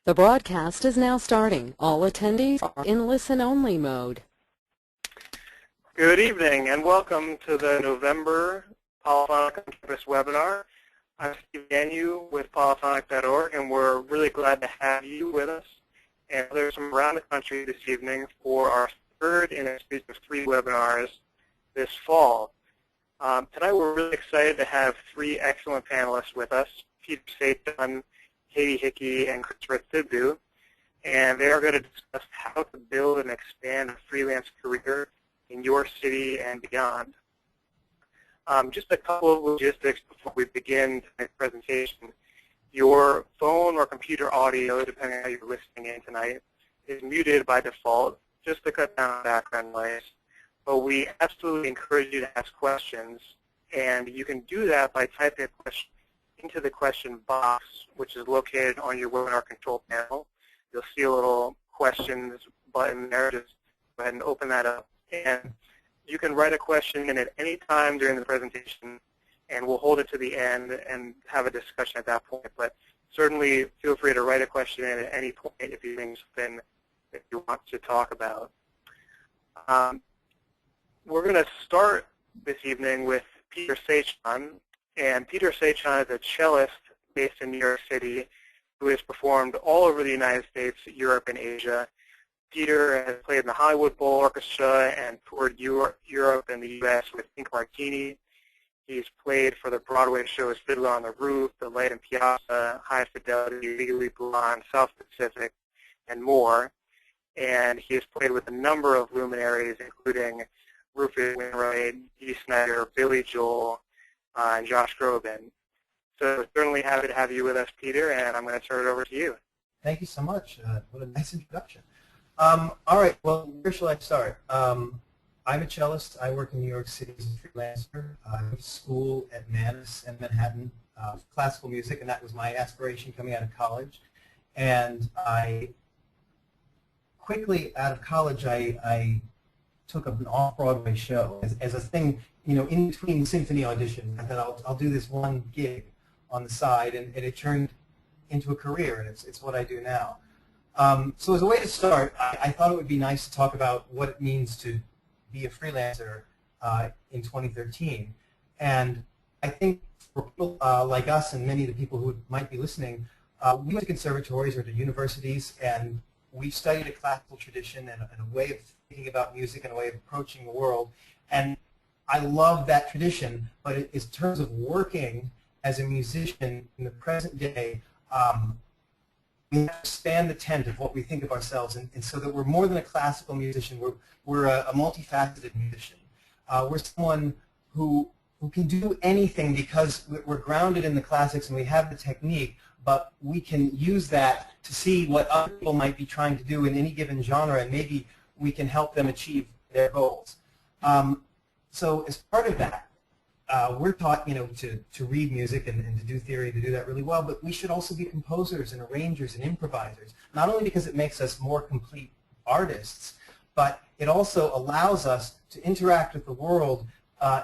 The broadcast is now starting. All attendees are in listen-only mode. Good evening and welcome to the November Polyphonic on Campus webinar. I'm Steve Danu with polyphonic.org, and we're really glad to have you with us and others from around the country this evening for our third in a series of 3 webinars this fall. Tonight we're really excited to have 3 excellent panelists with us, Peter Satan, Katie Hickey, and Christopher Thibdu, and they are going to discuss how to build and expand a freelance career in your city and beyond. Just a couple of logistics before we begin tonight's presentation. Your phone or computer audio, depending on how you're listening in tonight, is muted by default, just to cut down background noise. But we absolutely encourage you to ask questions, and you can do that by typing a question into the question box, which is located on your webinar control panel. You'll see a little questions button there. Just go ahead and open that up. And you can write a question in at any time during the presentation, and we'll hold it to the end and have a discussion at that point. But certainly feel free to write a question in at any point if you think something that you want to talk about. We're going to start this evening with Peter Satan. And Peter Satan is a cellist based in New York City who has performed all over the United States, Europe, and Asia. Peter has played in the Hollywood Bowl Orchestra and toured Europe and the U.S. with Pink Martini. He's played for the Broadway shows Fiddler on the Roof, The Light in Piazza, High Fidelity, Legally Blonde, South Pacific, and more. And he has played with a number of luminaries, including Rufus Wainwright, Dee Snider, Billy Joel, and Josh Groban. So certainly happy to have you with us, Peter, and I'm going to turn it over to you. Thank you so much. What a nice introduction. All right, well, where shall I start? I'm a cellist. I work in New York City as a freelancer. I went to school at Manus in Manhattan, classical music, and that was my aspiration coming out of college. And I quickly, out of college, I took up an off-Broadway show as a thing, you know, in between symphony auditions. I thought I'll do this one gig on the side, and it turned into a career, and it's what I do now. So as a way to start, I thought it would be nice to talk about what it means to be a freelancer in 2013. And I think for people like us and many of the people who might be listening, we went to conservatories or to universities, and we studied a classical tradition and a way of thinking about music and a way of approaching the world. And I love that tradition, but in terms of working as a musician in the present day, we have to span the tent of what we think of ourselves, and so that we're more than a classical musician. We're a multifaceted musician. We're someone who can do anything because we're grounded in the classics and we have the technique, but we can use that to see what other people might be trying to do in any given genre, and maybe we can help them achieve their goals. So as part of that, we're taught, you know, to read music and to do theory, to do that really well, but we should also be composers and arrangers and improvisers, not only because it makes us more complete artists, but it also allows us to interact with the world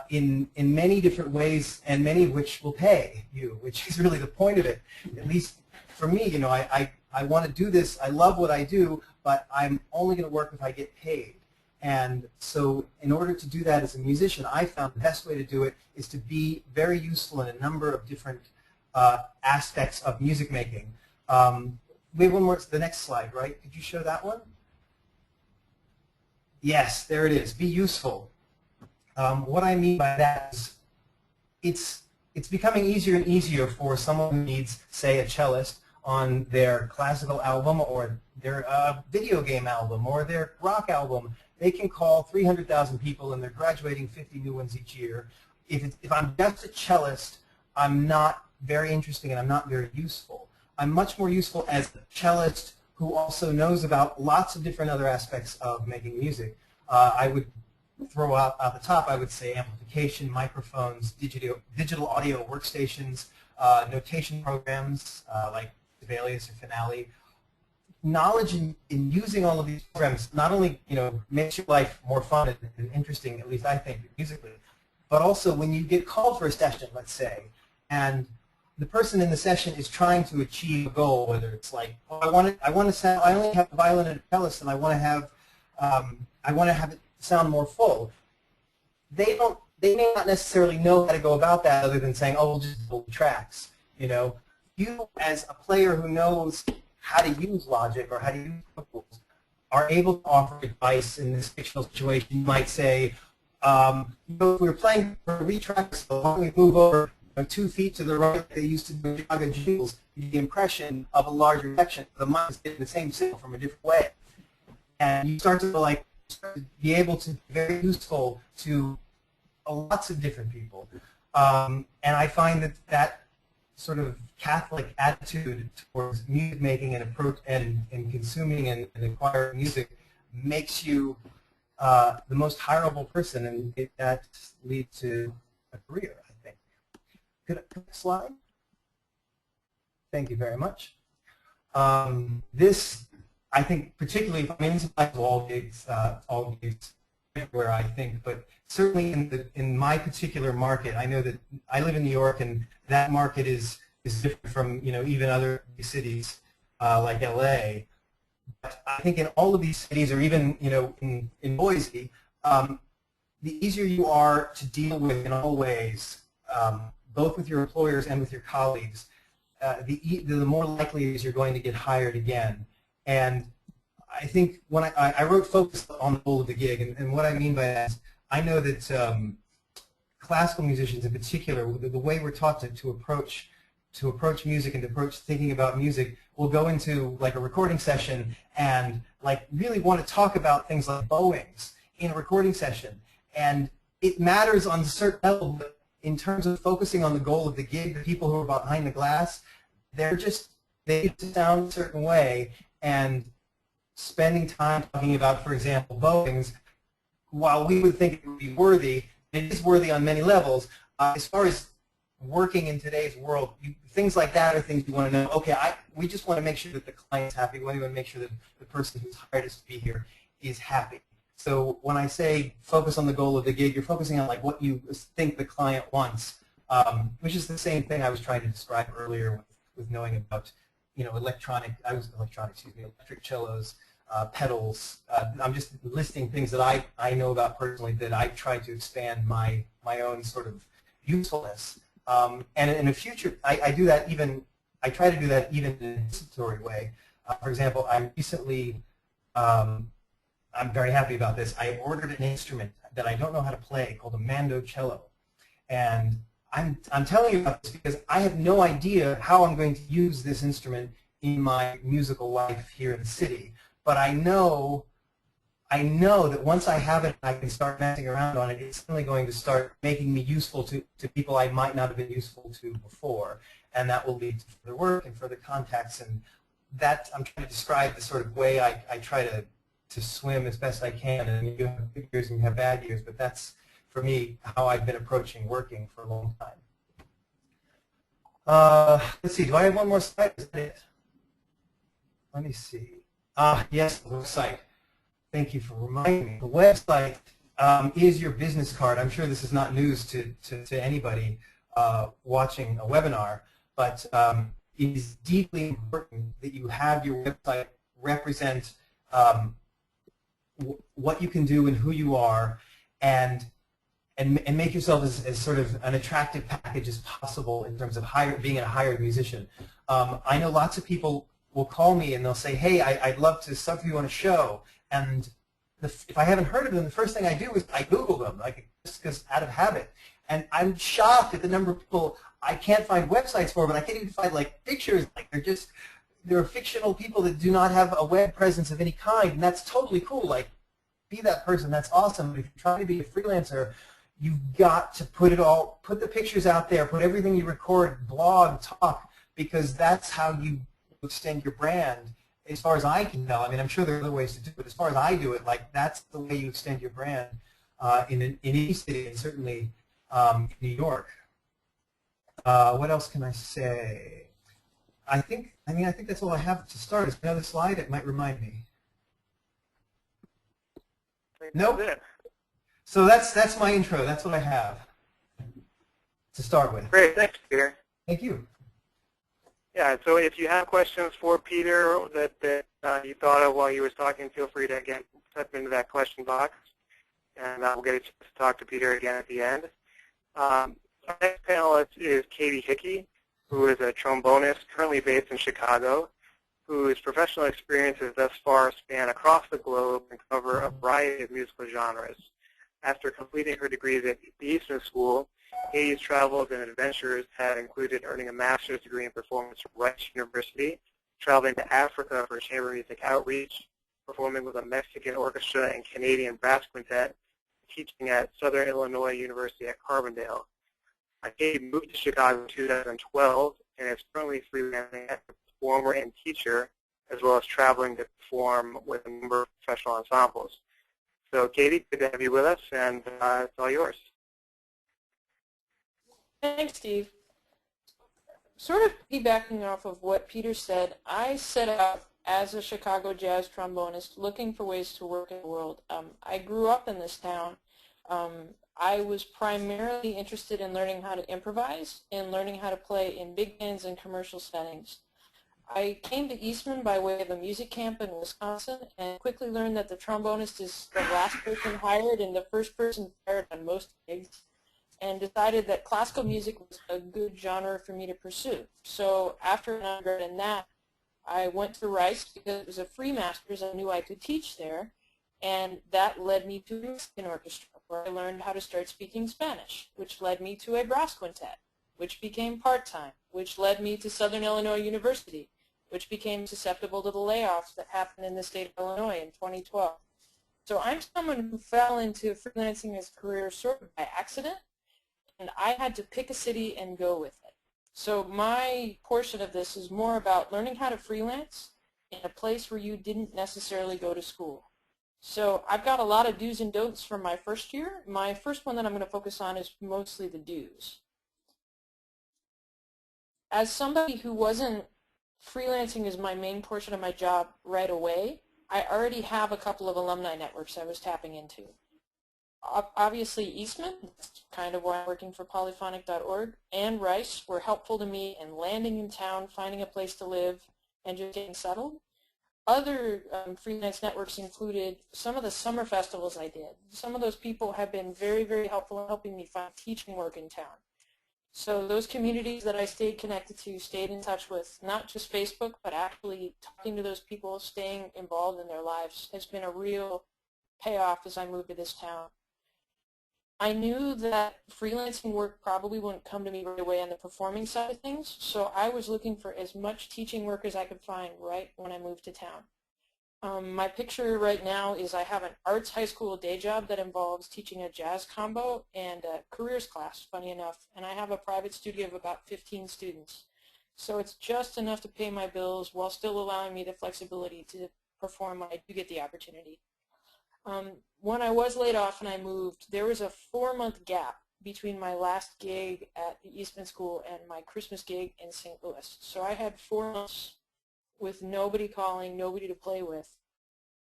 in many different ways, and many of which will pay you, which is really the point of it. At least for me, you know, I want to do this. I love what I do, but I'm only going to work if I get paid. And so in order to do that as a musician, I found the best way to do it is to be very useful in a number of different aspects of music making. We have one more, the next slide, right? Could you show that one? Yes, there it is. Be useful. What I mean by that is it's becoming easier and easier for someone who needs, say, a cellist on their classical album or their video game album or their rock album. They can call 300,000 people, and they're graduating 50 new ones each year. If I'm just a cellist, I'm not very interesting and I'm not very useful. I'm much more useful as a cellist who also knows about lots of different other aspects of making music. I would throw out at the top, I would say amplification, microphones, digital audio workstations, notation programs like Sibelius or Finale. Knowledge in using all of these programs not only, you know, makes your life more fun and interesting, at least I think, musically, but also when you get called for a session, let's say, and the person in the session is trying to achieve a goal, whether it's like, oh, I want to sound, I only have a violin and a cellist, and I want to have it sound more full. They may not necessarily know how to go about that, other than saying, oh, we'll just double the tracks. You know, you as a player who knows how to use Logic or how to use tools are able to offer advice in this fictional situation. You might say, you know, if we were playing for a retrack, so why don't we move over 2 feet to the right like they used to do in Chicago Jewels, the impression of a larger section, the mic is getting the same signal from a different way. And you start to be able to be very useful to lots of different people. And I find that sort of Catholic attitude towards music making and approach and consuming and acquiring music makes you the most hireable person, and that leads to a career, I think. Next slide. Thank you very much. This, I think, particularly, I mean, this applies to all gigs everywhere, I think, but certainly in my particular market, I know that I live in New York, and that market is different from, you know, even other cities like LA. But I think in all of these cities, or even, you know, in Boise, the easier you are to deal with in all ways, both with your employers and with your colleagues, the more likely it is you're going to get hired again. And I think when I wrote Focus on the goal of the gig, and what I mean by that is I know that classical musicians in particular, the way we're taught to approach music and to approach thinking about music, will go into like a recording session and like really want to talk about things like bowings in a recording session. And it matters on a certain level, but in terms of focusing on the goal of the gig, the people who are behind the glass, they sound a certain way, and spending time talking about, for example, bowings, while we would think it would be worthy, it is worthy on many levels. As far as working in today's world, things like that are things you want to know. Okay, we just want to make sure that the client's happy. We want to make sure that the person who's hired us to be here is happy. So when I say focus on the goal of the gig, you're focusing on like what you think the client wants, which is the same thing I was trying to describe earlier with knowing about, you know, electric cellos, pedals. I'm just listing things that I know about personally that I try to expand my own sort of usefulness. And in the future, I do that even, I try to do that even in an anticipatory way. For example, I'm recently, I'm very happy about this. I ordered an instrument that I don't know how to play called a mandocello. And I'm telling you about this because I have no idea how I'm going to use this instrument in my musical life here in the city. But I know that once I have it, I can start messing around on it. It's suddenly going to start making me useful to people I might not have been useful to before. And that will lead to further work and further contacts. And that, I'm trying to describe the sort of way I try to swim as best I can. And you have good years and you have bad years, but that's, for me, how I've been approaching working for a long time. Let's see, do I have one more slide? Is that it? Let me see. Yes, the website. Thank you for reminding me. The website is your business card. I'm sure this is not news to anybody watching a webinar, but it is deeply important that you have your website represent what you can do and who you are, and make yourself as sort of an attractive package as possible in terms of being a hired musician. I know lots of people will call me and they'll say, hey, I'd love to sub for you on a show. And if I haven't heard of them, the first thing I do is I Google them, like just because out of habit. And I'm shocked at the number of people I can't find websites for, but I can't even find like pictures. Like they're fictional people that do not have a web presence of any kind, and that's totally cool. Like, be that person. That's awesome. But if you're trying to be a freelancer, you've got to put the pictures out there, put everything you record, blog, talk, because that's how you extend your brand. As far as I can tell, I mean, I'm sure there are other ways to do it, but as far as I do it, like that's the way you extend your brand in any city, and certainly New York. What else can I say? I think that's all I have to start. Is there another slide? It might remind me. Nope. So that's my intro. That's what I have to start with. Great, thanks, Peter. Thank you. Yeah, so if you have questions for Peter that you thought of while he was talking, feel free to, again, type into that question box, and we'll get a chance to talk to Peter again at the end. Our next panelist is Katie Hickey, who is a trombonist currently based in Chicago, whose professional experiences thus far span across the globe and cover a variety of musical genres. After completing her degrees at the Eastman School, Katie's travels and adventures have included earning a master's degree in performance from Rice University, traveling to Africa for chamber music outreach, performing with a Mexican orchestra and Canadian brass quintet, teaching at Southern Illinois University at Carbondale. Katie moved to Chicago in 2012 and is currently freelancing as a performer and teacher, as well as traveling to perform with a number of professional ensembles. So Katie, good to have you with us, and it's all yours. Thanks, Steve. Sort of piggybacking off of what Peter said, I set out as a Chicago jazz trombonist looking for ways to work in the world. I grew up in this town. I was primarily interested in learning how to improvise and learning how to play in big bands and commercial settings. I came to Eastman by way of a music camp in Wisconsin and quickly learned that the trombonist is the last person hired and the first person fired on most gigs, and decided that classical music was a good genre for me to pursue. So after an undergrad in that, I went to Rice because it was a free master's. I knew I could teach there, and that led me to a Mexican orchestra, where I learned how to start speaking Spanish, which led me to a brass quintet, which became part-time, which led me to Southern Illinois University, which became susceptible to the layoffs that happened in the state of Illinois in 2012. So I'm someone who fell into freelancing as a career sort of by accident, and I had to pick a city and go with it. So my portion of this is more about learning how to freelance in a place where you didn't necessarily go to school. So I've got a lot of do's and don'ts from my first year. My first one that I'm going to focus on is mostly the do's. As somebody who wasn't freelancing as my main portion of my job right away, I already have a couple of alumni networks I was tapping into. Obviously Eastman, that's kind of why I'm working for polyphonic.org, and Rice were helpful to me in landing in town, finding a place to live, and just getting settled. Other freelance networks included some of the summer festivals I did. Some of those people have been very, very helpful in helping me find teaching work in town. So those communities that I stayed connected to, stayed in touch with, not just Facebook, but actually talking to those people, staying involved in their lives, has been a real payoff as I moved to this town. I knew that freelancing work probably wouldn't come to me right away on the performing side of things, so I was looking for as much teaching work as I could find right when I moved to town. My picture right now is I have an arts high school day job that involves teaching a jazz combo and a careers class, funny enough, and I have a private studio of about 15 students. So it's just enough to pay my bills while still allowing me the flexibility to perform when I do get the opportunity. When I was laid off and I moved, there was a 4-month gap between my last gig at the Eastman School and my Christmas gig in St. Louis. So I had 4 months with nobody calling, nobody to play with,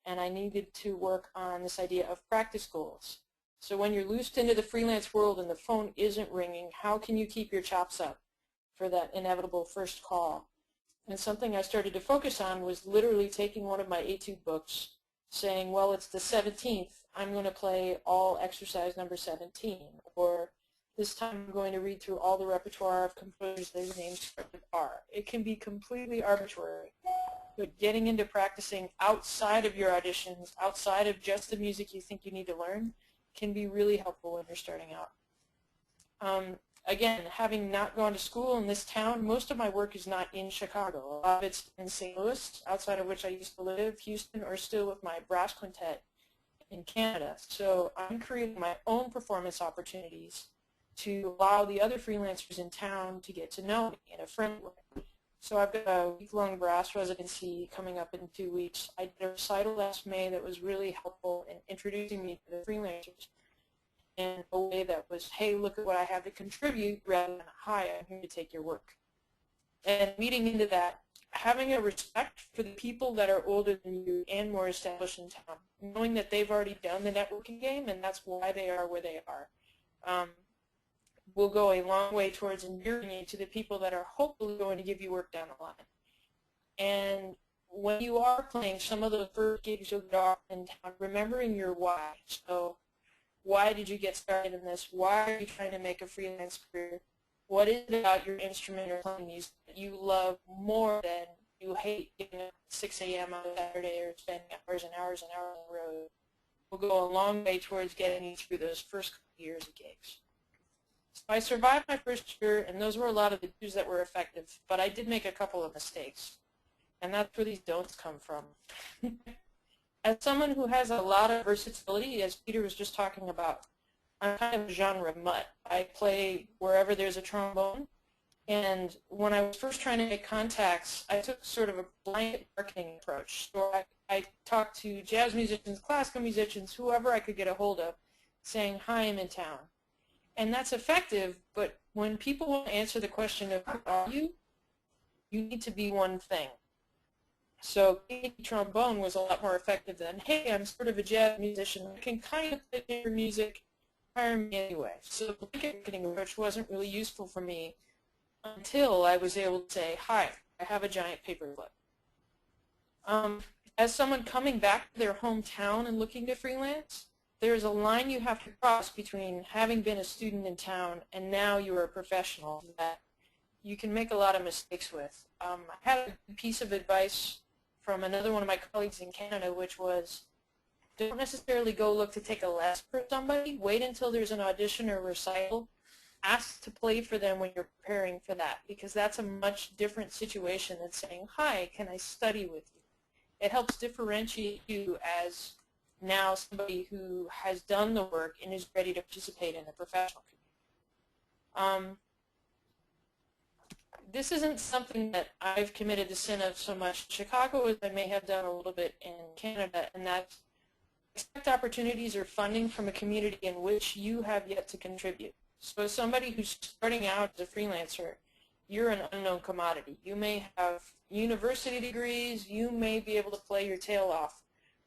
and I needed to work on this idea of practice goals. So when you're loosed into the freelance world and the phone isn't ringing, how can you keep your chops up for that inevitable first call? And something I started to focus on was literally taking one of my etude books, saying, well, it's the 17th, I'm going to play all exercise number 17, or this time I'm going to read through all the repertoire of composers their names start with R. It can be completely arbitrary, but getting into practicing outside of your auditions, outside of just the music you think you need to learn, can be really helpful when you're starting out. Again, having not gone to school in this town, most of my work is not in Chicago. A lot of it's in St. Louis, outside of which I used to live, Houston, or still with my brass quintet in Canada. So I'm creating my own performance opportunities to allow the other freelancers in town to get to know me in a friendly way. So I've got a week-long brass residency coming up in 2 weeks. I did a recital last May that was really helpful in introducing me to the freelancers in a way that was, hey, look at what I have to contribute, rather than, hi, I'm here to take your work. And leading into that, having a respect for the people that are older than you and more established in town, knowing that they've already done the networking game and that's why they are where they are. will go a long way towards endearing you to the people that are hopefully going to give you work down the line. And when you are playing some of the first gigs you'll get off in town, remembering your why. So why did you get started in this? Why are you trying to make a freelance career? What is it about your instrument or playing music that you love more than you hate getting up at 6 a.m. on a Saturday or spending hours and hours and hours on the road? Will go a long way towards getting you through those first couple years of gigs. So I survived my first year, and those were a lot of the cues that were effective, but I did make a couple of mistakes, and that's where these don'ts come from. As someone who has a lot of versatility, as Peter was just talking about, I'm kind of a genre mutt. I play wherever there's a trombone, and when I was first trying to make contacts, I took sort of a blanket marketing approach. So I talked to jazz musicians, classical musicians, whoever I could get a hold of, saying, hi, I'm in town. And that's effective, but when people want to answer the question of who are you, you need to be one thing. So playing trombone was a lot more effective than, hey, I'm sort of a jazz musician. I can kind of play your music, hire me anyway. So the blanket marketing approach wasn't really useful for me until I was able to say, hi, I have a giant paperclip. As someone coming back to their hometown and looking to freelance, there's a line you have to cross between having been a student in town and now you're a professional that you can make a lot of mistakes with. I had a piece of advice from another one of my colleagues in Canada, which was, don't necessarily go look to take a lesson for somebody. Wait until there's an audition or recital. Ask to play for them when you're preparing for that, because that's a much different situation than saying, hi, can I study with you? It helps differentiate you as now somebody who has done the work and is ready to participate in the professional community. This isn't something that I've committed the sin of so much in Chicago as I may have done a little bit in Canada, and that's expect opportunities or funding from a community in which you have yet to contribute. So as somebody who's starting out as a freelancer, you're an unknown commodity. You may have university degrees, you may be able to play your tail off,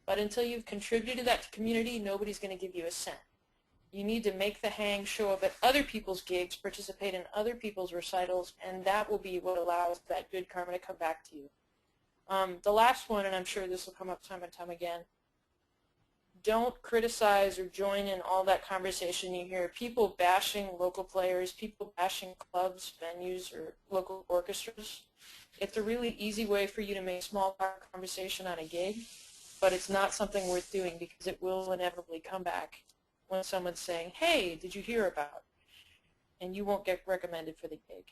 but until you've contributed to that community, nobody's going to give you a cent. You need to make the hang, show up at other people's gigs, participate in other people's recitals, and that will be what allows that good karma to come back to you. The last one, and I'm sure this will come up time and time again, don't criticize or join in all that conversation you hear. People bashing local players, people bashing clubs, venues, or local orchestras. It's a really easy way for you to make small talk conversation on a gig, but it's not something worth doing because it will inevitably come back when someone's saying, hey, did you hear about? And you won't get recommended for the gig.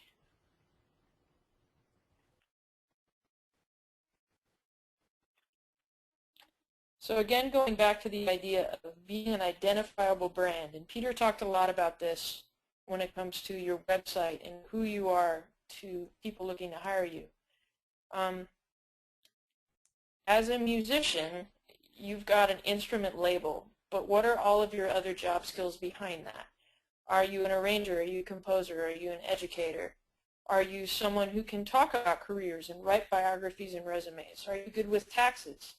So again, going back to the idea of being an identifiable brand, and Peter talked a lot about this when it comes to your website and who you are to people looking to hire you. As a musician, you've got an instrument label, but what are all of your other job skills behind that? Are you an arranger? Are you a composer? Are you an educator? Are you someone who can talk about careers and write biographies and resumes? Are you good with taxes?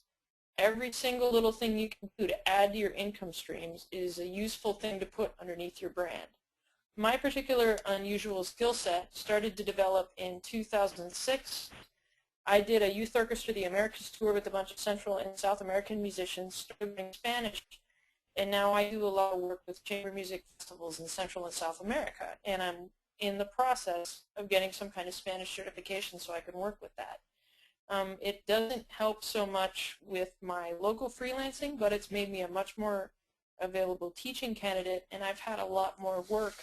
Every single little thing you can do to add to your income streams is a useful thing to put underneath your brand. My particular unusual skill set started to develop in 2006. I did a youth orchestra, the Americas tour, with a bunch of Central and South American musicians, started in Spanish, and now I do a lot of work with chamber music festivals in Central and South America, and I'm in the process of getting some kind of Spanish certification so I can work with that. It doesn't help so much with my local freelancing, but it's made me a much more available teaching candidate, and I've had a lot more work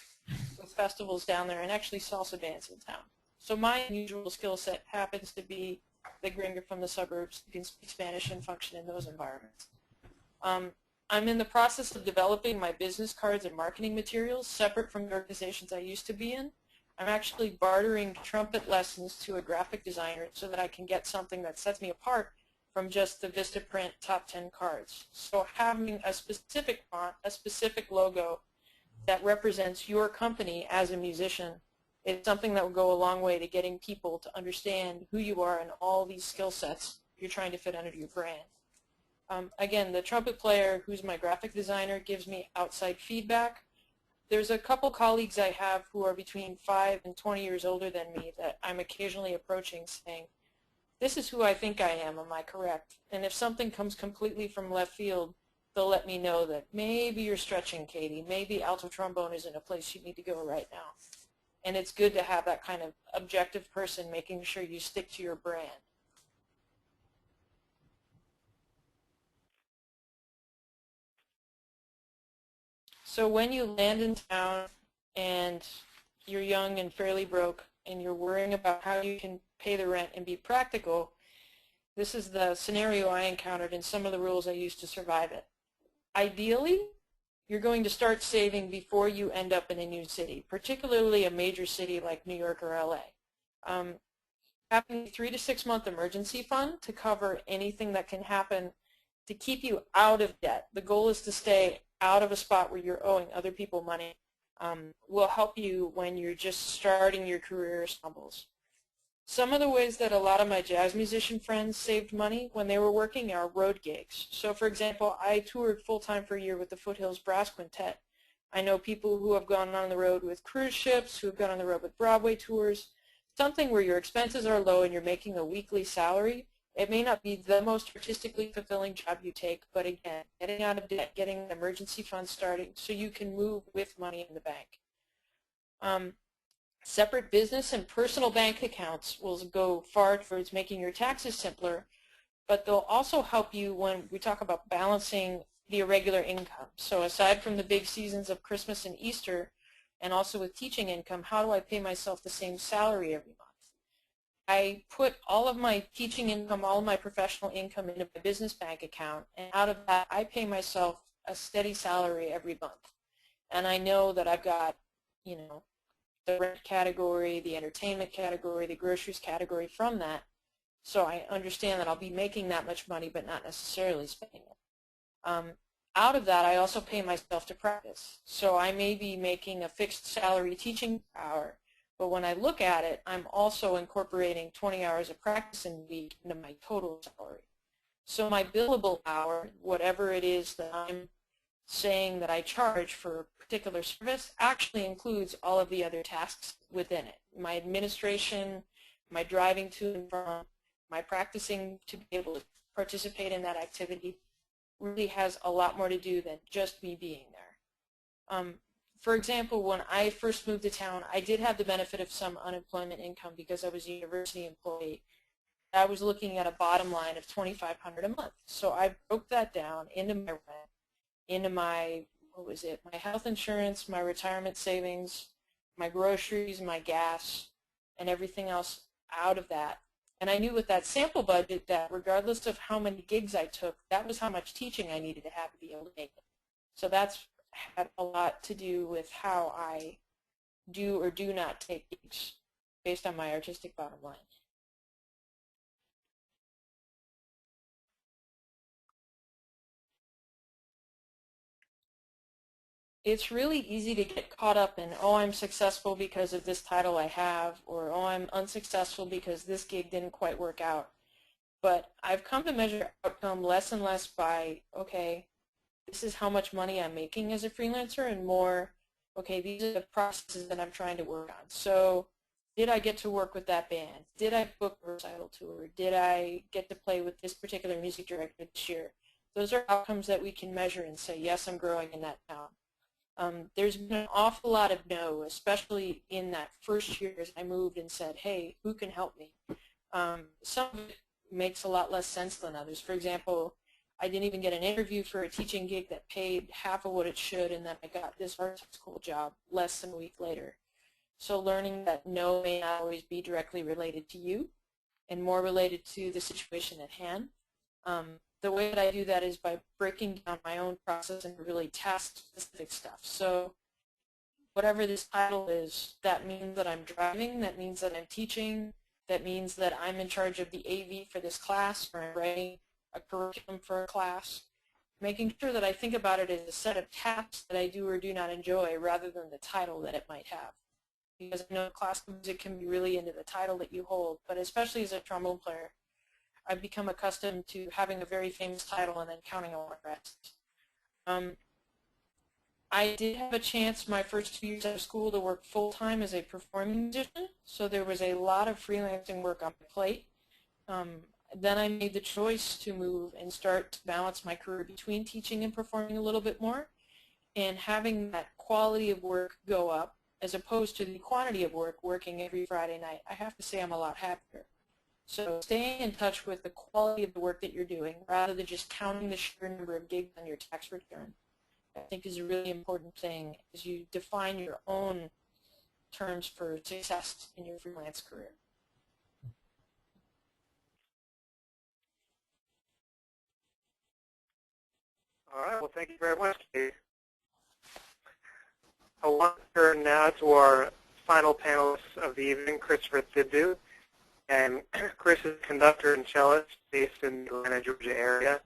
with festivals down there and actually salsa bands in town. So my unusual skill set happens to be the gringo from the suburbs who can speak Spanish and function in those environments. I'm in the process of developing my business cards and marketing materials separate from the organizations I used to be in. I'm actually bartering trumpet lessons to a graphic designer so that I can get something that sets me apart from just the Vistaprint top 10 cards. So having a specific font, a specific logo that represents your company as a musician is something that will go a long way to getting people to understand who you are and all these skill sets you're trying to fit under your brand. Again, the trumpet player who's my graphic designer gives me outside feedback. There's a couple colleagues I have who are between 5 and 20 years older than me that I'm occasionally approaching saying, this is who I think I am I correct? And if something comes completely from left field, they'll let me know that maybe you're stretching, Katie. Maybe alto trombone isn't a place you need to go right now. And it's good to have that kind of objective person making sure you stick to your brand. So when you land in town and you're young and fairly broke and you're worrying about how you can pay the rent and be practical, this is the scenario I encountered and some of the rules I used to survive it. Ideally, you're going to start saving before you end up in a new city, particularly a major city like New York or LA. Having a 3 to 6 month emergency fund to cover anything that can happen to keep you out of debt. The goal is to stay out of a spot where you're owing other people money. Will help you when you're just starting your career stumbles. Some of the ways that a lot of my jazz musician friends saved money when they were working are road gigs. So for example, I toured full-time for a year with the Foothills Brass Quintet. I know people who have gone on the road with cruise ships, who have gone on the road with Broadway tours, something where your expenses are low and you're making a weekly salary. It may not be the most artistically fulfilling job you take, but again, getting out of debt, getting an emergency fund starting so you can move with money in the bank. Separate business and personal bank accounts will go far towards making your taxes simpler, but they'll also help you when we talk about balancing the irregular income. So aside from the big seasons of Christmas and Easter, and also with teaching income, how do I pay myself the same salary every month? I put all of my teaching income, all of my professional income into my business bank account, and out of that I pay myself a steady salary every month. And I know that I've got, you know, the rent category, the entertainment category, the groceries category from that. So I understand that I'll be making that much money but not necessarily spending it. Out of that, I also pay myself to practice. So I may be making a fixed salary teaching hour, but when I look at it, I'm also incorporating 20 hours of practice in a week into my total salary. So my billable hour, whatever it is that I'm saying that I charge for a particular service, actually includes all of the other tasks within it. My administration, my driving to and from, my practicing to be able to participate in that activity really has a lot more to do than just me being there. For example, when I first moved to town, I did have the benefit of some unemployment income because I was a university employee. I was looking at a bottom line of $2,500 a month. So I broke that down into my rent, into my, my health insurance, my retirement savings, my groceries, my gas, and everything else out of that. And I knew with that sample budget that regardless of how many gigs I took, that was how much teaching I needed to have to be able to make it. So that's had a lot to do with how I do or do not take gigs based on my artistic bottom line. It's really easy to get caught up in, oh, I'm successful because of this title I have, or oh, I'm unsuccessful because this gig didn't quite work out. But I've come to measure outcome less and less by, okay, this is how much money I'm making as a freelancer, and more, okay, these are the processes that I'm trying to work on. So did I get to work with that band? Did I book a recital tour? Did I get to play with this particular music director this year? Those are outcomes that we can measure and say, yes, I'm growing in that town. There's been an awful lot of no, especially in that first year as I moved and said, hey, who can help me? Some of it makes a lot less sense than others. For example, I didn't even get an interview for a teaching gig that paid half of what it should, and then I got this art school job less than a week later. So learning that no may not always be directly related to you and more related to the situation at hand. The way that I do that is by breaking down my own process and really task-specific stuff. So whatever this title is, that means that I'm driving, that means that I'm teaching, that means that I'm in charge of the AV for this class, or I'm writing a curriculum for a class, making sure that I think about it as a set of tasks that I do or do not enjoy rather than the title that it might have. Because I know classical music can be really into the title that you hold, but especially as a trombone player, I've become accustomed to having a very famous title and then counting on the rest. I did have a chance my first 2 years out of school to work full-time as a performing musician, so there was a lot of freelancing work on my plate. Then I made the choice to move and start to balance my career between teaching and performing a little bit more, and having that quality of work go up as opposed to the quantity of work working every Friday night. I have to say I'm a lot happier. So staying in touch with the quality of the work that you're doing rather than just counting the sheer number of gigs on your tax return, I think is a really important thing as you define your own terms for success in your freelance career. All right, well, thank you very much, Kate. I want to turn now to our final panelist of the evening, Christopher Thibdu. And Chris is a conductor and cellist based in the Atlanta, Georgia area.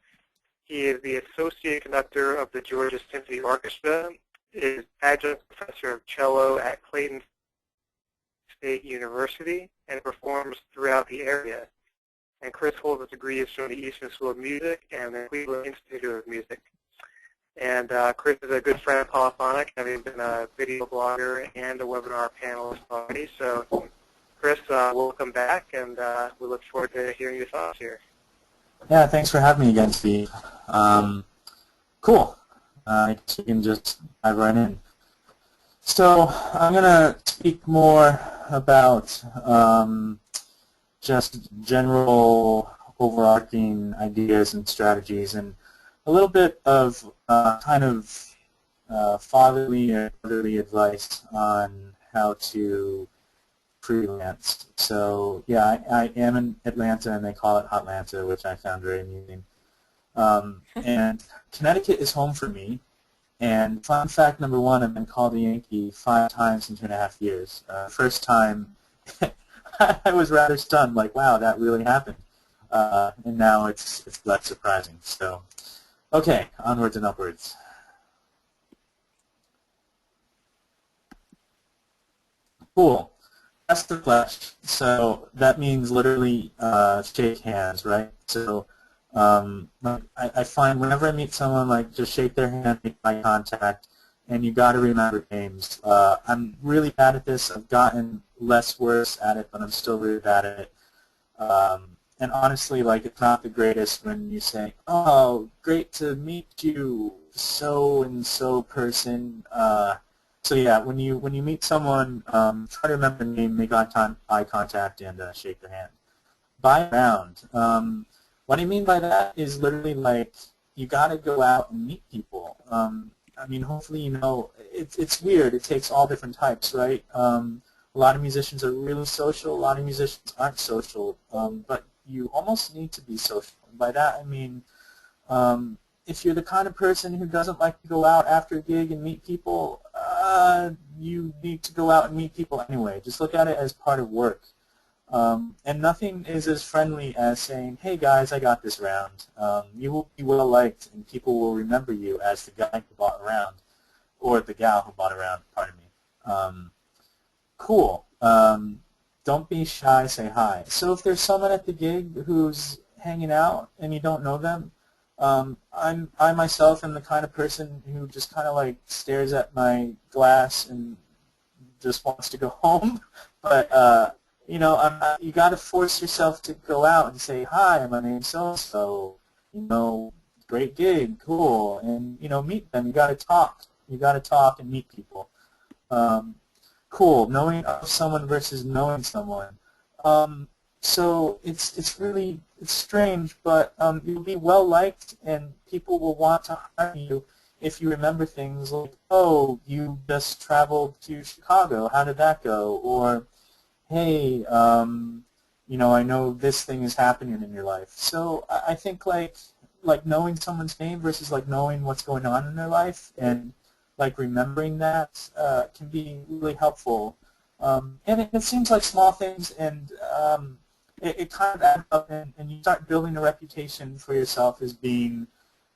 He is the associate conductor of the Georgia Symphony Orchestra, is adjunct professor of cello at Clayton State University, and performs throughout the area. And Chris holds degrees from the Eastern School of Music and the Cleveland Institute of Music. And Chris is a good friend of Polyphonic, having been a video blogger and a webinar panelist already. So, Chris, welcome back, and we look forward to hearing your thoughts here. Yeah, thanks for having me again, Steve. Cool. I guess we can just dive right in. So I'm going to speak more about just general overarching ideas and strategies, and a little bit of kind of fatherly and motherly advice on how to freelance. So yeah, I am in Atlanta, and they call it Hotlanta, which I found very amusing. And Connecticut is home for me. And fun fact number one, I've been called a Yankee 5 times in 2.5 years. First time, I was rather stunned, like, wow, that really happened. And now it's less surprising. So, okay, onwards and upwards. Cool. That's the flesh. So that means literally shake hands, right? So I find whenever I meet someone, like, just shake their hand, make eye contact, and you got to remember names. I'm really bad at this. I've gotten less worse at it, but I'm still really bad at it. And honestly, like, it's not the greatest when you say, "Oh, great to meet you, so and so person." So yeah, when you meet someone, try to remember the name, make eye contact, and shake their hand. Buy around. What I mean by that is literally, like, you got to go out and meet people. I mean, hopefully, you know, it's weird. It takes all different types, right? A lot of musicians are really social. A lot of musicians aren't social. But you almost need to be social. And by that, I mean, if you're the kind of person who doesn't like to go out after a gig and meet people, you need to go out and meet people anyway. Just look at it as part of work. And nothing is as friendly as saying, "Hey guys, I got this round." You will be well liked, and people will remember you as the guy who bought a round, or the gal who bought a round. Pardon me. Cool. Don't be shy. Say hi. So if there's someone at the gig who's hanging out and you don't know them, I myself am the kind of person who just kind of like stares at my glass and just wants to go home. But you know, you got to force yourself to go out and say, "Hi, my name's so-and-so, you know, great gig, cool," and, you know, meet them. You got to talk. You got to talk and meet people. Cool. Knowing of someone versus knowing someone. So it's really strange, but you'll be well liked, and people will want to hire you if you remember things like, "Oh, you just traveled to Chicago. How did that go?" Or, "Hey, you know, I know this thing is happening in your life." So I think like knowing someone's name versus like knowing what's going on in their life, and like remembering that can be really helpful. And it seems like small things, and it kind of adds up, and you start building a reputation for yourself as being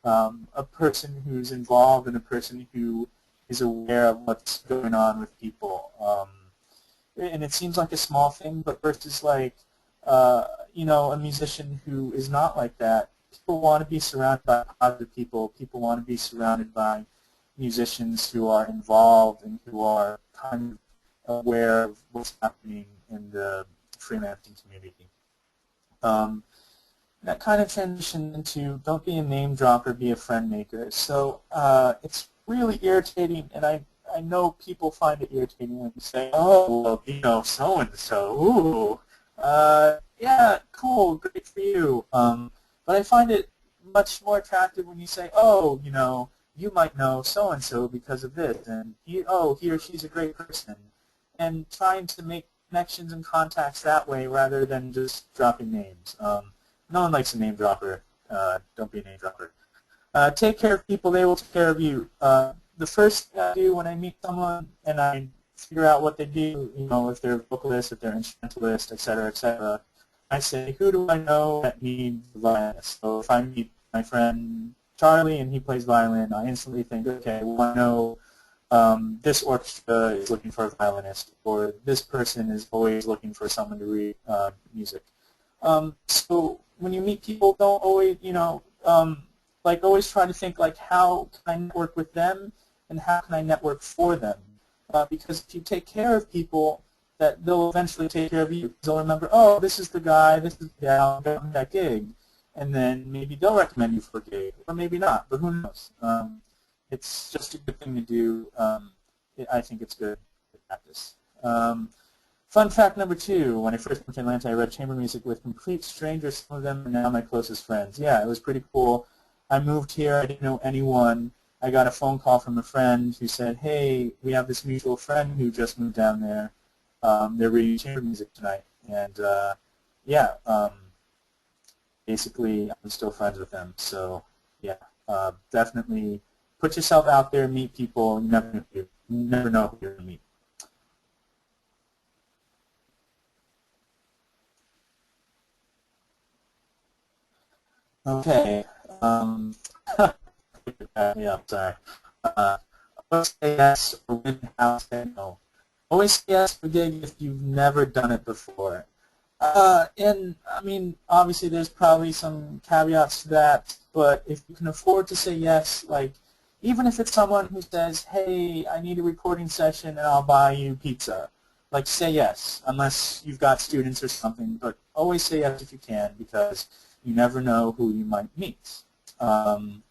a person who's involved and a person who is aware of what's going on with people. And it seems like a small thing, but versus like, you know, a musician who is not like that, people want to be surrounded by positive people. People want to be surrounded by, musicians who are involved and who are kind of aware of what's happening in the freelancing community. That kind of transitioned into don't be a name dropper, be a friend maker. So it's really irritating, and I know people find it irritating when you say, oh, well, you know, so-and-so, ooh, yeah, cool, great for you. But I find it much more attractive when you say, oh, you know, you might know so-and-so because of this, and he or she's a great person. And trying to make connections and contacts that way rather than just dropping names. No one likes a name dropper. Don't be a name dropper. Take care of people, they will take care of you. The first thing I do when I meet someone and I figure out what they do, you know, if they're a vocalist, if they're an instrumentalist, etc., I say, who do I know that needs a violinist? So if I meet my friend Charlie and he plays violin, I instantly think, okay, well, I know this orchestra is looking for a violinist, or this person is always looking for someone to read music. So when you meet people, don't always, you know, like always try to think like, how can I network with them and how can I network for them? Because if you take care of people, that they'll eventually take care of you. They'll remember, oh, this is the guy, this is the gal who got me that gig. And then maybe they'll recommend you for a gig, or maybe not, but who knows? It's just a good thing to do. I think it's good practice. Fun fact number 2, when I first went to Atlanta, I read chamber music with complete strangers. Some of them are now my closest friends. Yeah, it was pretty cool. I moved here. I didn't know anyone. I got a phone call from a friend who said, hey, we have this mutual friend who just moved down there. They're reading chamber music tonight. And, yeah, basically, I'm still friends with them. So, yeah, definitely put yourself out there, meet people. You never know who you're going to meet. Okay. Yeah, I'm sorry. Always say yes or when how say no. Always say yes for a gig if you've never done it before. And, I mean, obviously there's probably some caveats to that, but if you can afford to say yes, like, even if it's someone who says, hey, I need a recording session and I'll buy you pizza, like, say yes, unless you've got students or something, but always say yes if you can, because you never know who you might meet. Fine.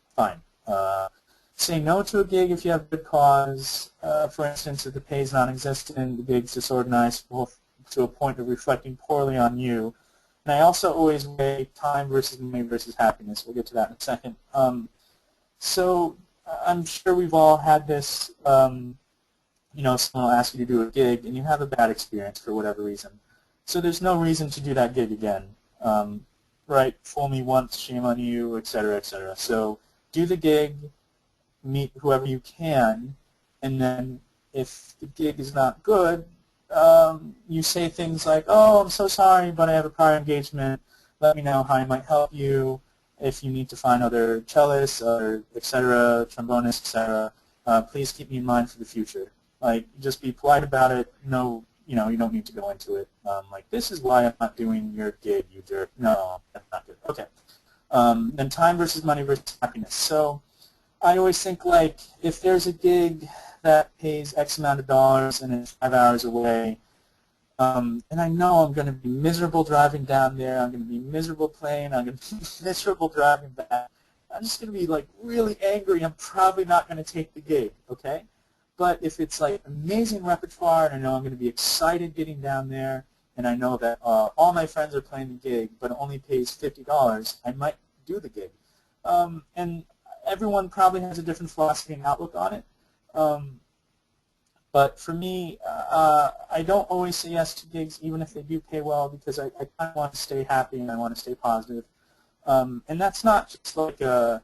Say no to a gig if you have a good cause. For instance, if the pay is non-existent, the gig's disorganized to a point of reflecting poorly on you. And I also always weigh time versus money versus happiness. We'll get to that in a second. So I'm sure we've all had this, you know, someone will ask you to do a gig and you have a bad experience for whatever reason. So there's no reason to do that gig again. Right? Fool me once, shame on you, etc., etc. So do the gig, meet whoever you can, and then if the gig is not good, you say things like, oh, I'm so sorry, but I have a prior engagement. Let me know how I might help you. If you need to find other cellists, or etc., trombonists, etc., please keep me in mind for the future. Like, just be polite about it. No, you know, you don't need to go into it. Like, this is why I'm not doing your gig, you jerk. No, that's not good. Okay. Then time versus money versus happiness. So I always think, like, if there's a gig that pays X amount of dollars and it's 5 hours away, and I know I'm going to be miserable driving down there, I'm going to be miserable playing, I'm going to be miserable driving back, I'm just going to be, like, really angry. I'm probably not going to take the gig, okay? But if it's, like, amazing repertoire and I know I'm going to be excited getting down there and I know that all my friends are playing the gig but it only pays $50, I might do the gig. And everyone probably has a different philosophy and outlook on it. But for me, I don't always say yes to gigs, even if they do pay well, because I kind of want to stay happy and I want to stay positive. And that's not just like a,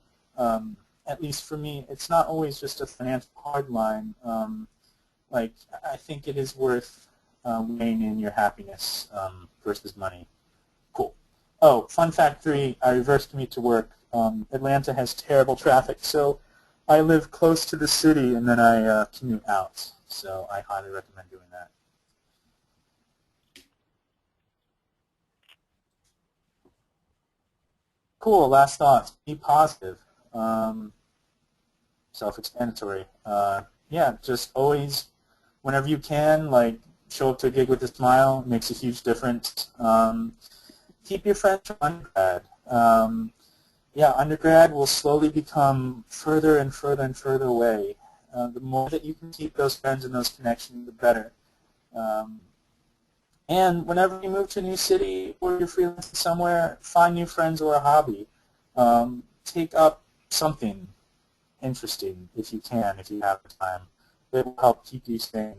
at least for me, it's not always just a financial hard line. Like, I think it is worth weighing in your happiness versus money. Cool. Oh, fun fact 3, I reverse commute to work. Atlanta has terrible traffic, so I live close to the city and then I commute out. So I highly recommend doing that. Cool, last thoughts. Be positive. Self-explanatory. yeah, just always, whenever you can, like, show up to a gig with a smile. It makes a huge difference. Keep your friends from undergrad. Yeah, undergrad will slowly become further and further and further away. The more that you can keep those friends and those connections, the better. And whenever you move to a new city or you're freelancing somewhere, find new friends or a hobby. Take up something interesting if you can, if you have the time. It will help keep you sane.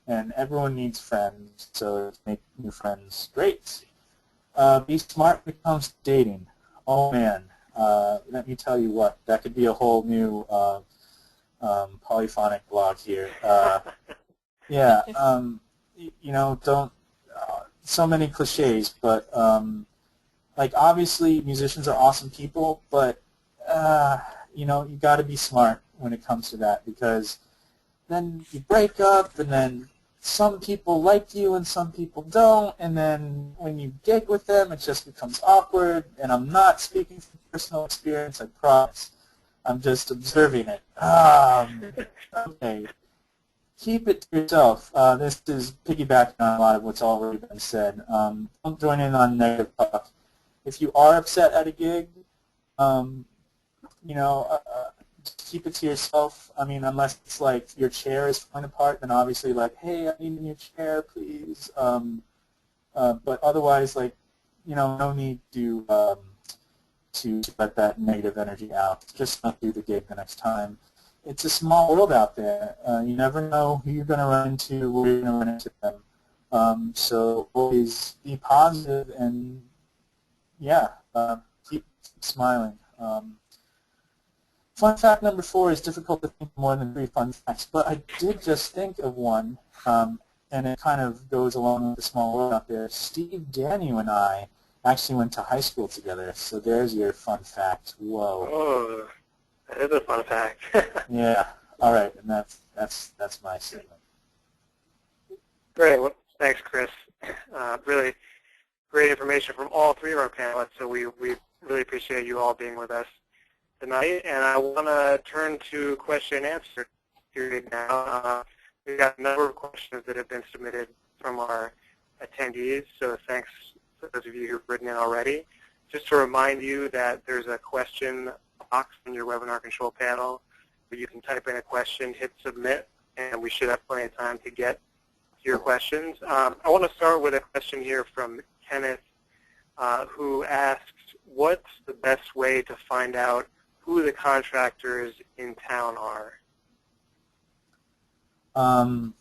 And everyone needs friends, so make new friends great. Be smart when it comes to dating. Oh man, let me tell you what, that could be a whole new polyphonic blog here. Yeah, you know, don't, so many cliches, but like obviously musicians are awesome people, but you know, you got to be smart when it comes to that, because then you break up and then some people like you and some people don't, and then when you gig with them it just becomes awkward. And I'm not speaking from personal experience, I promise. I'm just observing it. Okay. Keep it to yourself. This is piggybacking on a lot of what's already been said. Don't join in on negative talk. If you are upset at a gig, you know, just keep it to yourself. I mean, unless it's like your chair is falling apart, then obviously like, hey, I need a new chair, please. But otherwise, like, you know, no need to let that negative energy out. Just not do the gig the next time. It's a small world out there. You never know who you're going to run into, where you're going to run into them. So always be positive and, yeah, keep smiling. Fun fact number 4 is difficult to think of more than 3 fun facts, but I did just think of one, and it kind of goes along with the small world out there. Steve, Daniel, and I actually went to high school together, so there's your fun fact. Whoa. Oh, that is a fun fact. Yeah. All right, and that's my statement. Great. Well, thanks, Chris. Really great information from all 3 of our panelists, so we really appreciate you all being with us tonight. And I want to turn to question and answer period now. We've got a number of questions that have been submitted from our attendees, so thanks to those of you who've written in already. Just to remind you that there's a question box in your webinar control panel where you can type in a question, hit submit, and we should have plenty of time to get to your questions. I want to start with a question here from Kenneth, who asks, what's the best way to find out who the contractors in town are? I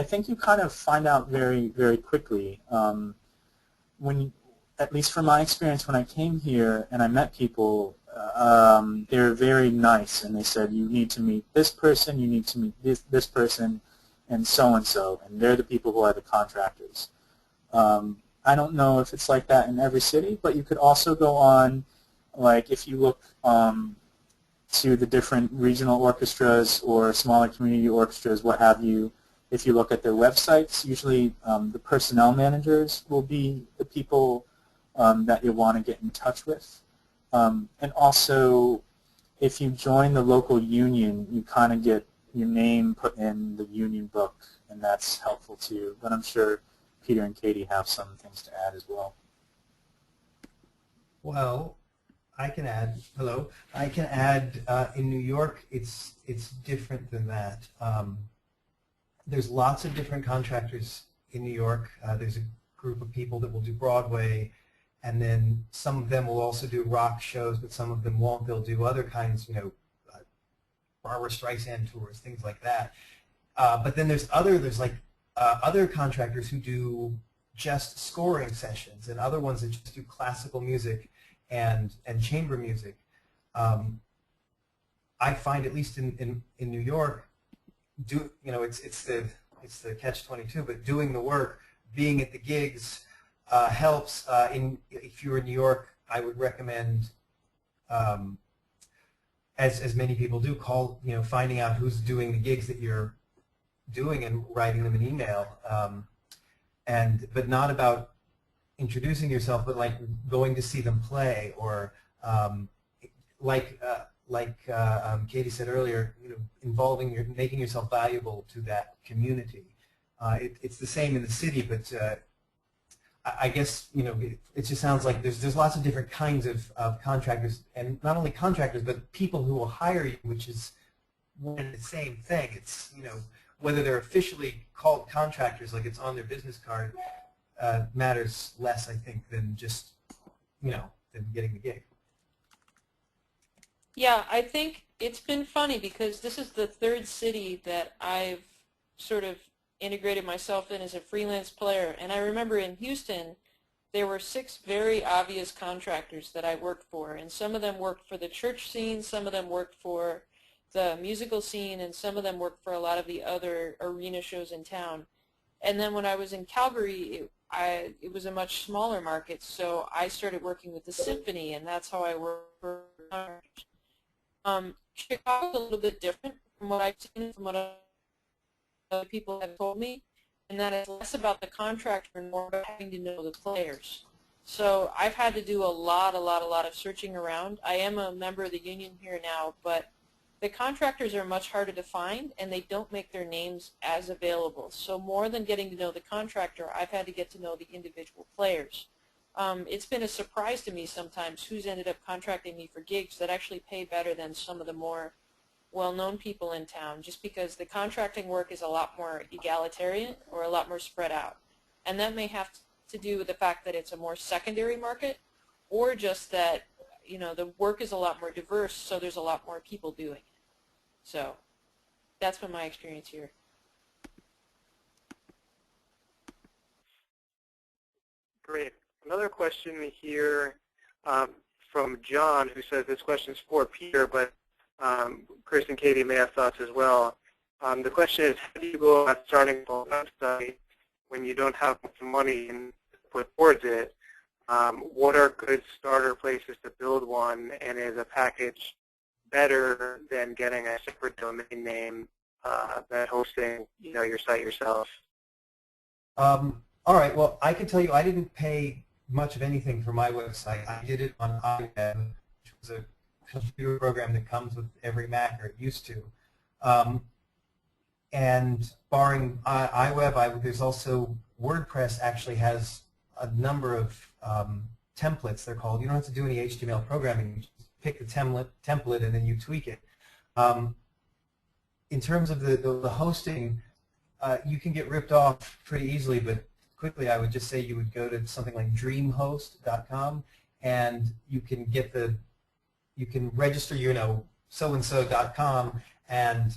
think you kind of find out very, very quickly. At least from my experience, when I came here and I met people, they were very nice, and they said, you need to meet this person, you need to meet this person, and so, and they're the people who are the contractors. I don't know if it's like that in every city, but you could also go on, like if you look to the different regional orchestras or smaller community orchestras, what have you, if you look at their websites, usually the personnel managers will be the people that you want to get in touch with. And also, if you join the local union, you kind of get your name put in the union book, and that's helpful too. But I'm sure Peter and Katie have some things to add as well. Well, I can add, hello, I can add in New York it's different than that. There's lots of different contractors in New York. There's a group of people that will do Broadway, and then some of them will also do rock shows, but some of them won't. They'll do other kinds, you know, Barbra Streisand tours, things like that. But then there's other contractors who do just scoring sessions, and other ones that just do classical music and chamber music. I find, at least in New York, it's the catch-22, but doing the work, being at the gigs helps. If you're in New York, I would recommend, as many people do, finding out who's doing the gigs that you're doing and writing them an email. But not about introducing yourself, but like going to see them play, or Katie said earlier, making yourself valuable to that community. It's the same in the city, but I guess it just sounds like there's lots of different kinds of contractors, and not only contractors, but people who will hire you, which is one and the same thing. It's whether they're officially called contractors, like it's on their business card, matters less, I think, than just than getting the gig. Yeah, I think it's been funny because this is the third city that I've sort of integrated myself in as a freelance player. And I remember in Houston, there were 6 very obvious contractors that I worked for. And some of them worked for the church scene, some of them worked for the musical scene, and some of them worked for a lot of the other arena shows in town. And then when I was in Calgary, it was a much smaller market, so I started working with the symphony, and that's how I worked for Chicago's a little bit different from what I've seen, from what other people have told me, and that it's less about the contractor and more about having to know the players. So I've had to do a lot of searching around. I am a member of the union here now, but the contractors are much harder to find, and they don't make their names as available. So more than getting to know the contractor, I've had to get to know the individual players. It's been a surprise to me sometimes who's ended up contracting me for gigs that actually pay better than some of the more well-known people in town, just because the contracting work is a lot more egalitarian or a lot more spread out. And that may have to do with the fact that it's a more secondary market, or just that the work is a lot more diverse, so there's a lot more people doing it. So that's been my experience here. Great. Another question here from John, who says this question is for Peter, but Chris and Katie may have thoughts as well. The question is, how do you go about starting a website when you don't have much money and put towards it? What are good starter places to build one, and is a package better than getting a separate domain name than hosting your site yourself? All right. Well, I can tell you I didn't pay much of anything for my website. I did it on iWeb, which was a computer program that comes with every Mac, or it used to. And barring iWeb, there's also WordPress actually has a number of templates, they're called. You don't have to do any HTML programming. You just pick the template and then you tweak it. In terms of the hosting, you can get ripped off pretty easily, but quickly I would just say you would go to something like dreamhost.com, and you can get you can register so-and-so.com and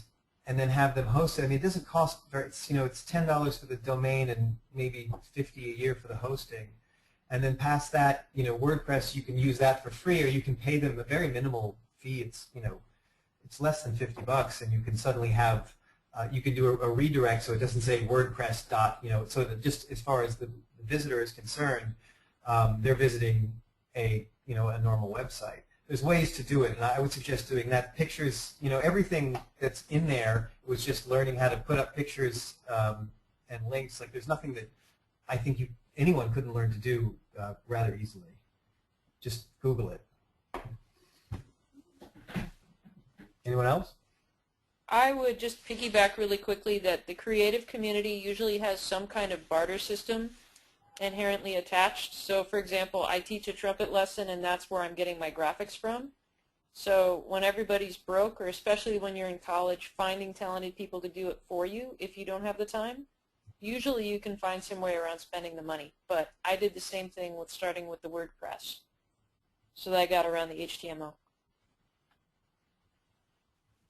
then have them host it. I mean, it doesn't cost very, it's $10 for the domain and maybe $50 a year for the hosting. And then past that, WordPress, you can use that for free, or you can pay them a very minimal fee. It's it's less than $50, and you can suddenly have you can do a redirect, so it doesn't say WordPress so that just as far as the visitor is concerned, they're visiting a normal website. There's ways to do it, and I would suggest doing that. Pictures, everything that's in there was just learning how to put up pictures and links. Like, there's nothing that I think anyone couldn't learn to do rather easily. Just Google it. Anyone else? I would just piggyback really quickly that the creative community usually has some kind of barter system inherently attached. So for example, I teach a trumpet lesson, and that's where I'm getting my graphics from. So when everybody's broke, or especially when you're in college, finding talented people to do it for you if you don't have the time, usually you can find some way around spending the money. But I did the same thing with starting with the WordPress, so that I got around the HTML.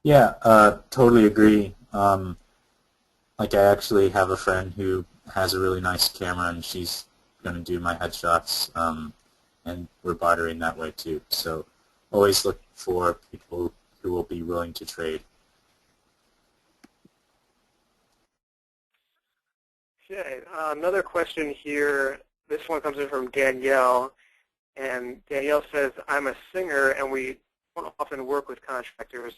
Yeah, totally agree. Like, I actually have a friend who has a really nice camera, and she's going to do my headshots, and we're bartering that way too. So always look for people who will be willing to trade. Okay, another question here. This one comes in from Danielle, and Danielle says, I'm a singer, and we don't often work with contractors.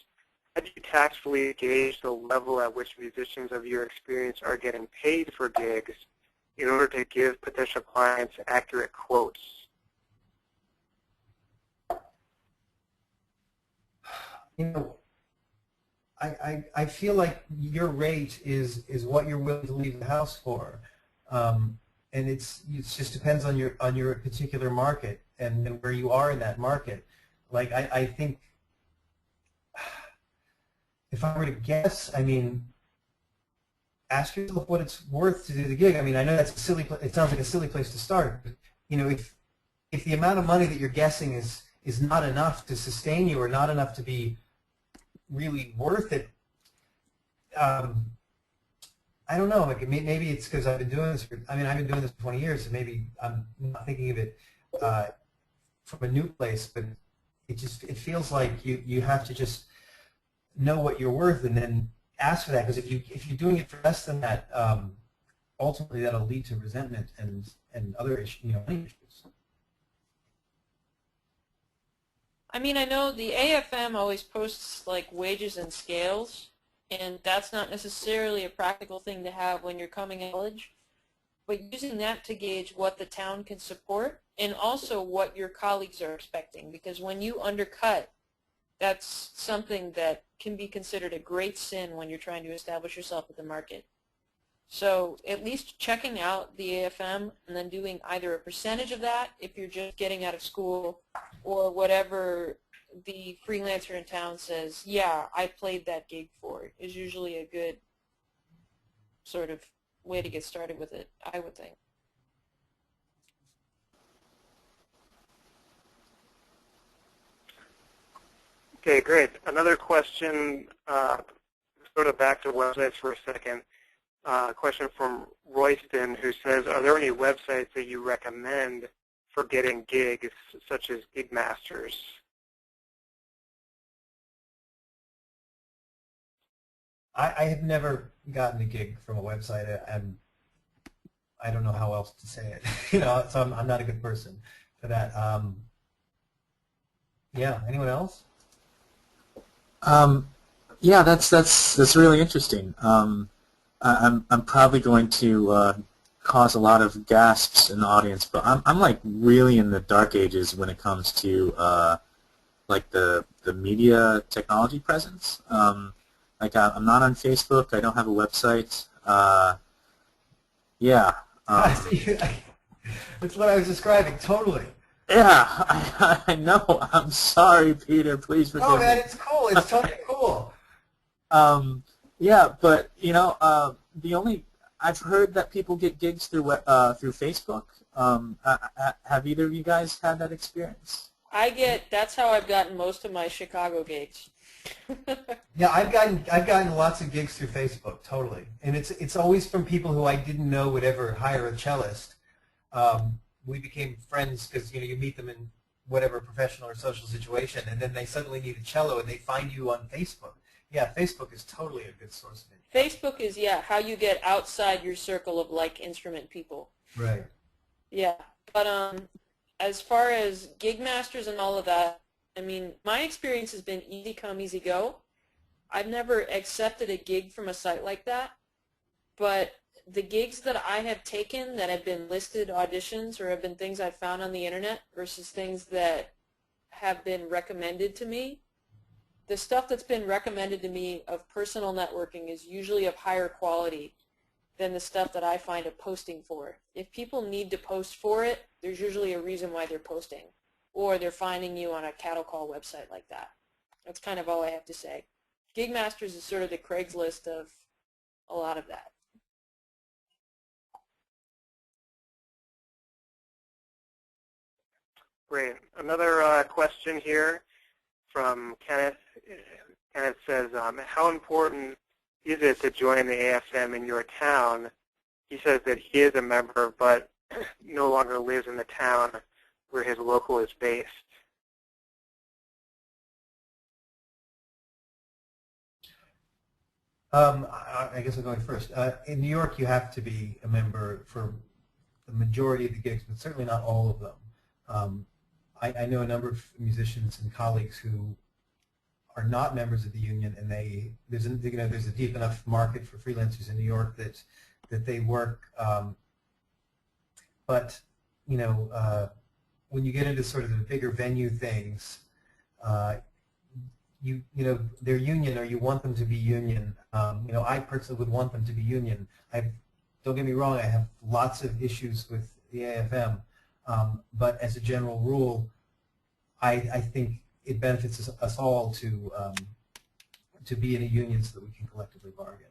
How do you tactfully gauge the level at which musicians of your experience are getting paid for gigs in order to give potential clients accurate quotes? you know, I feel like your rate is what you're willing to leave the house for, and it just depends on your particular market and where you are in that market. Like I think if I were to guess, I mean, ask yourself what it's worth to do the gig. I mean, I know that's a silly. It sounds like a silly place to start. But, you know, if the amount of money that you're guessing is not enough to sustain you or not enough to be really worth it, I don't know. Like maybe it's because I've been doing this. I've been doing this for 20 years, so maybe I'm not thinking of it from a new place. But it feels like you have to just know what you're worth and then ask for that. Because if you're doing it for less than that, ultimately that'll lead to resentment and other issues. I mean, I know the AFM always posts like wages and scales, and that's not necessarily a practical thing to have when you're coming in college, but using that to gauge what the town can support and also what your colleagues are expecting, because when you undercut, that's something that can be considered a great sin when you're trying to establish yourself at the market. So at least checking out the AFM and then doing either a percentage of that if you're just getting out of school, or whatever the freelancer in town says, yeah, I played that gig for, is usually a good sort of way to get started with it, I would think. Okay, great. Another question, sort of back to websites for a second. A question from Royston, who says, are there any websites that you recommend for getting gigs, such as Gigmasters? I have never gotten a gig from a website, and I don't know how else to say it. So I'm not a good person for that. Yeah. Anyone else? Yeah, that's really interesting. I'm probably going to cause a lot of gasps in the audience, but I'm like really in the dark ages when it comes to like the media technology presence. Like I'm not on Facebook. I don't have a website. Yeah. That's what I was describing. Totally. Yeah, I know. I'm sorry, Peter. Please forgive me. Oh man, it's cool. It's totally cool. Yeah, but I've heard that people get gigs through Facebook. Have either of you guys had that experience? That's how I've gotten most of my Chicago gigs. Yeah, I've gotten lots of gigs through Facebook, totally, and it's always from people who I didn't know would ever hire a cellist. We became friends because you meet them in whatever professional or social situation, and then they suddenly need a cello, and they find you on Facebook. Yeah, Facebook is totally a good source of income. Facebook is, yeah, how you get outside your circle of like instrument people. Right. Yeah, but as far as Gigmasters and all of that, I mean, my experience has been easy come, easy go. I've never accepted a gig from a site like that, but the gigs that I have taken that have been listed auditions or have been things I've found on the internet versus things that have been recommended to me, the stuff that's been recommended to me of personal networking is usually of higher quality than the stuff that I find a posting for. If people need to post for it, there's usually a reason why they're posting, or they're finding you on a cattle call website like that. That's kind of all I have to say. Gigmasters is sort of the Craigslist of a lot of that. Great. Another question here from Kenneth. Kenneth says, how important is it to join the AFM in your town? He says that he is a member, but no longer lives in the town where his local is based. I guess I'm going first. In New York, you have to be a member for the majority of the gigs, but certainly not all of them. I know a number of musicians and colleagues who are not members of the union, and there's a deep enough market for freelancers in New York that they work. But when you get into sort of the bigger venue things, they're union or you want them to be union. I personally would want them to be union. Don't get me wrong, I have lots of issues with the AFM, but as a general rule, I think it benefits us all to be in a union so that we can collectively bargain.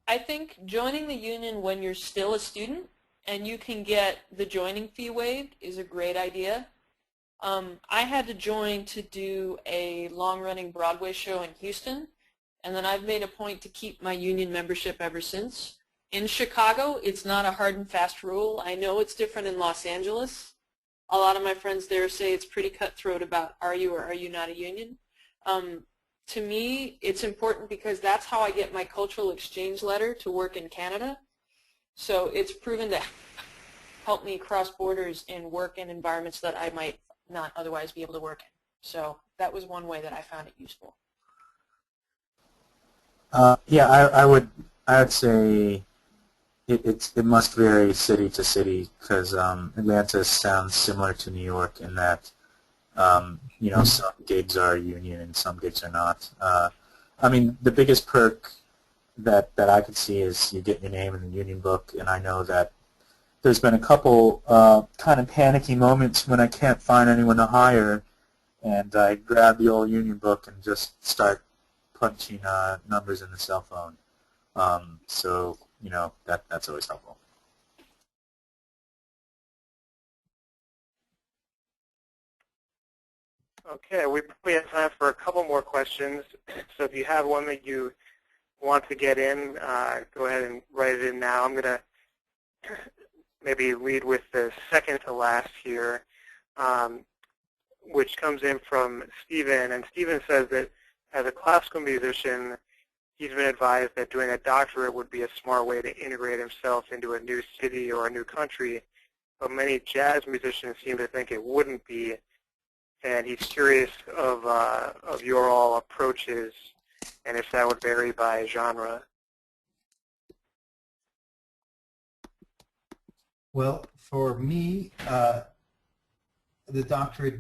I think joining the union when you're still a student and you can get the joining fee waived is a great idea. I had to join to do a long-running Broadway show in Houston, and then I've made a point to keep my union membership ever since. In Chicago, it's not a hard and fast rule. I know it's different in Los Angeles. A lot of my friends there say it's pretty cutthroat about are you or are you not a union. To me, it's important because that's how I get my cultural exchange letter to work in Canada. So it's proven to help me cross borders and work in environments that I might not otherwise be able to work in. So that was one way that I found it useful. Yeah, I would say it must vary city to city because Atlanta sounds similar to New York in that some gigs are union and some gigs are not. I mean, the biggest perk that I could see is you get your name in the union book, and I know that there's been a couple kind of panicky moments when I can't find anyone to hire, and I grab the old union book and just start punching numbers in the cell phone. So that's always helpful. Okay, we probably have time for a couple more questions. So if you have one that you want to get in, go ahead and write it in now. I'm going to maybe lead with the second to last here, which comes in from Stephen. And Stephen says that as a classical musician, he's been advised that doing a doctorate would be a smart way to integrate himself into a new city or a new country, but many jazz musicians seem to think it wouldn't be. And he's curious of your all approaches and if that would vary by genre. Well, for me, the doctorate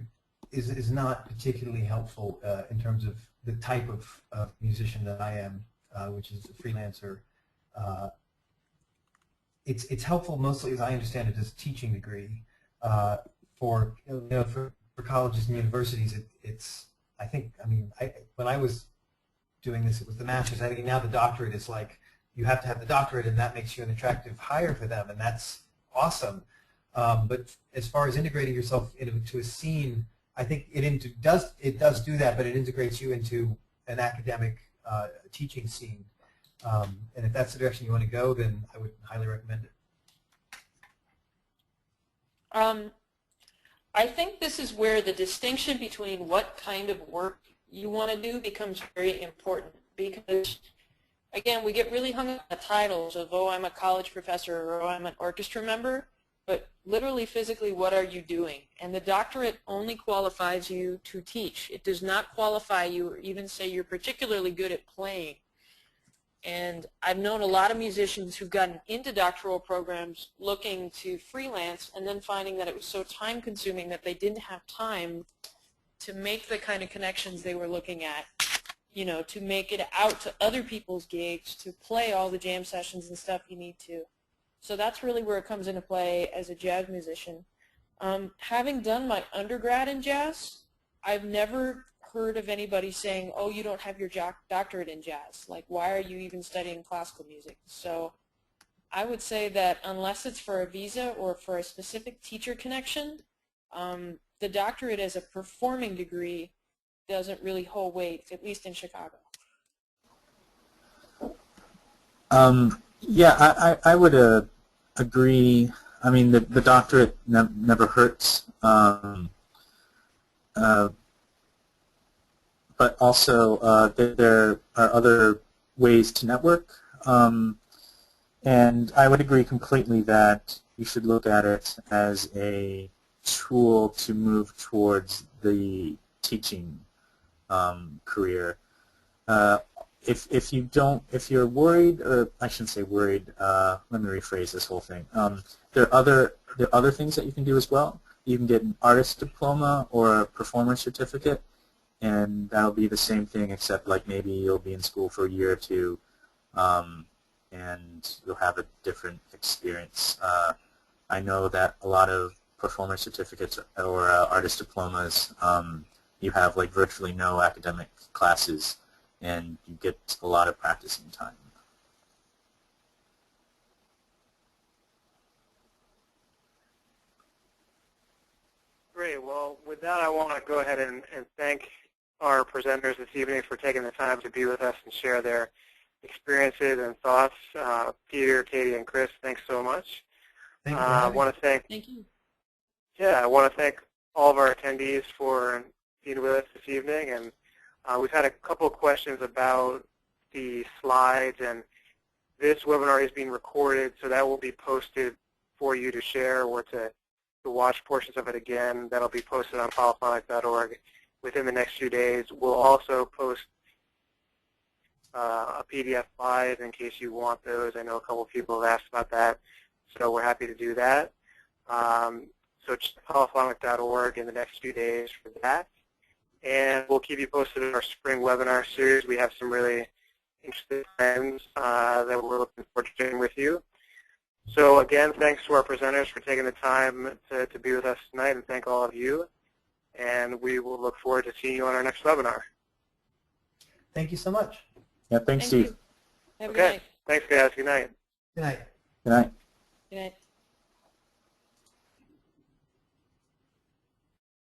is not particularly helpful in terms of the type of musician that I am, which is a freelancer. It's helpful mostly, as I understand it, as a teaching degree. For colleges and universities, when I was doing this, it was the master's. I think now the doctorate is like you have to have the doctorate, and that makes you an attractive hire for them, and that's awesome. But as far as integrating yourself into a scene, I think it does do that, but it integrates you into an academic teaching scene. And if that's the direction you want to go, then I would highly recommend it. I think this is where the distinction between what kind of work you want to do becomes very important because, again, we get really hung up on the titles of, oh, I'm a college professor or oh, I'm an orchestra member, but literally, physically, what are you doing? And the doctorate only qualifies you to teach. It does not qualify you or even say you're particularly good at playing. And I've known a lot of musicians who've gotten into doctoral programs looking to freelance and then finding that it was so time-consuming that they didn't have time to make the kind of connections they were looking at, to make it out to other people's gigs, to play all the jam sessions and stuff you need to. So that's really where it comes into play as a jazz musician. Having done my undergrad in jazz, I've never heard of anybody saying, oh, you don't have your doctorate in jazz. Like, why are you even studying classical music? So I would say that unless it's for a visa or for a specific teacher connection, the doctorate as a performing degree doesn't really hold weight, at least in Chicago. Yeah, I would agree. I mean, the doctorate never hurts. But also there are other ways to network. And I would agree completely that you should look at it as a tool to move towards the teaching career. If you're worried, or I shouldn't say worried, let me rephrase this whole thing. There are other things that you can do as well. you can get an artist diploma or a performer certificate, and that'll be the same thing except like maybe you'll be in school for a year or two, and you'll have a different experience. I know that a lot of performer certificates or artist diplomas, you have like virtually no academic classes, and you get a lot of practicing time. Great. Well, with that, I want to go ahead and thank our presenters this evening for taking the time to be with us and share their experiences and thoughts. Peter, Katie, and Chris, thanks so much. Thank you. I want to thank. Thank you. Yeah, I want to thank all of our attendees for being with us this evening, and we've had a couple of questions about the slides, and this webinar is being recorded, so that will be posted for you to share or to watch portions of it again. That'll be posted on polyphonic.org within the next few days. We'll also post a PDF slides in case you want those. I know a couple of people have asked about that, so we're happy to do that. So check polyphonic.org in the next few days for that. And we'll keep you posted in our spring webinar series. We have some really interesting plans that we're looking forward to sharing with you. So again, thanks to our presenters for taking the time to be with us tonight, and thank all of you. And we will look forward to seeing you on our next webinar. Thank you so much. Yeah, thanks, Thank Steve. you. Have a Okay. good night. Thanks, guys. Good night. Good night. Good night. Good night.